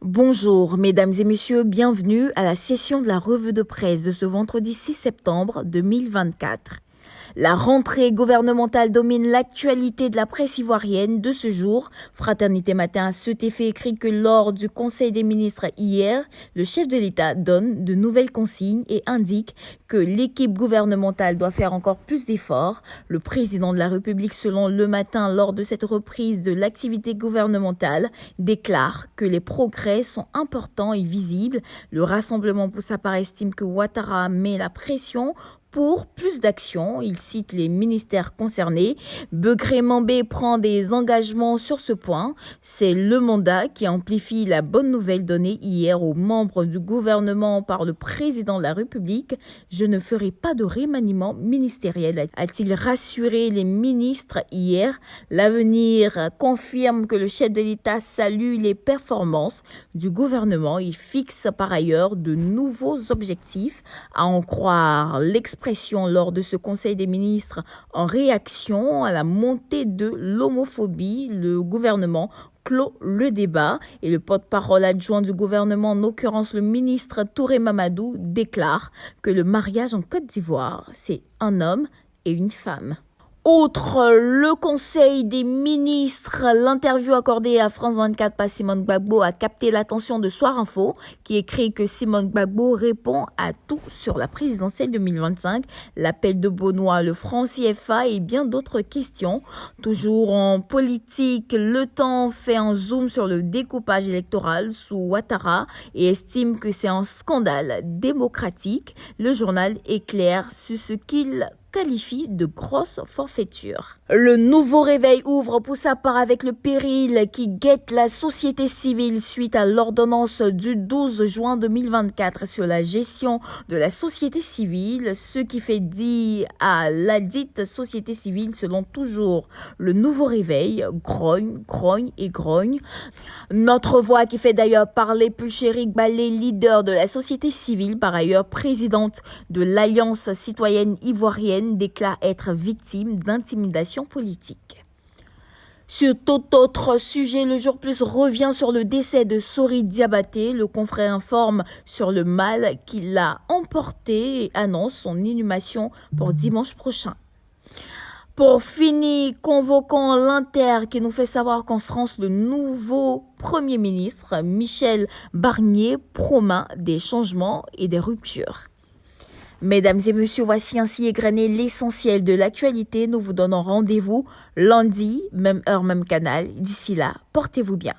Bonjour, mesdames et messieurs, bienvenue à la session de la revue de presse de ce vendredi 6 septembre 2024. La rentrée gouvernementale domine l'actualité de la presse ivoirienne de ce jour. Fraternité Matin a cet effet écrit que lors du Conseil des ministres hier, le chef de l'État donne de nouvelles consignes et indique que l'équipe gouvernementale doit faire encore plus d'efforts. Le président de la République, selon Le Matin, lors de cette reprise de l'activité gouvernementale, déclare que les progrès sont importants et visibles. Le Rassemblement pour sa part estime que Ouattara met la pression pour plus d'actions. Il cite les ministères concernés. Begré Mambé prend des engagements sur ce point. C'est le mandat qui amplifie la bonne nouvelle donnée hier aux membres du gouvernement par le président de la République. Je ne ferai pas de remaniement ministériel, a-t-il rassuré les ministres hier. L'avenir confirme que le chef de l'État salue les performances du gouvernement. Il fixe par ailleurs de nouveaux objectifs, à en croire l'expression lors de ce Conseil des ministres en réaction à la montée de l'homophobie. Le gouvernement clôt le débat et le porte-parole adjoint du gouvernement, en l'occurrence le ministre Touré Mamadou, déclare que le mariage en Côte d'Ivoire, c'est un homme et une femme. Outre le Conseil des ministres, l'interview accordée à France 24 par Simone Gbagbo a capté l'attention de Soir Info, qui écrit que Simone Gbagbo répond à tout sur la présidentielle 2025, l'appel de Benoît, le franc CFA et bien d'autres questions. Toujours en politique, Le Temps fait un zoom sur le découpage électoral sous Ouattara et estime que c'est un scandale démocratique. Le journal éclaire sur ce qu'il qualifie de grosse forfaiture. Le nouveau réveil ouvre pour sa part avec le péril qui guette la société civile suite à l'ordonnance du 12 juin 2024 sur la gestion de la société civile, ce qui fait dire à la dite société civile, selon toujours le nouveau réveil, grogne, grogne et grogne. Notre voix qui fait d'ailleurs parler Pulchérik Balé, leader de la société civile, par ailleurs présidente de l'Alliance citoyenne ivoirienne, déclare être victime d'intimidation politique. Sur tout autre sujet, le Jour Plus revient sur le décès de Sori Diabaté. Le confrère informe sur le mal qui l'a emporté et annonce son inhumation pour dimanche prochain. Pour finir, convoquons l'Inter qui nous fait savoir qu'en France, le nouveau Premier ministre, Michel Barnier, promet des changements et des ruptures. Mesdames et messieurs, voici ainsi égrené l'essentiel de l'actualité. Nous vous donnons rendez-vous lundi, même heure, même canal. D'ici là, portez-vous bien.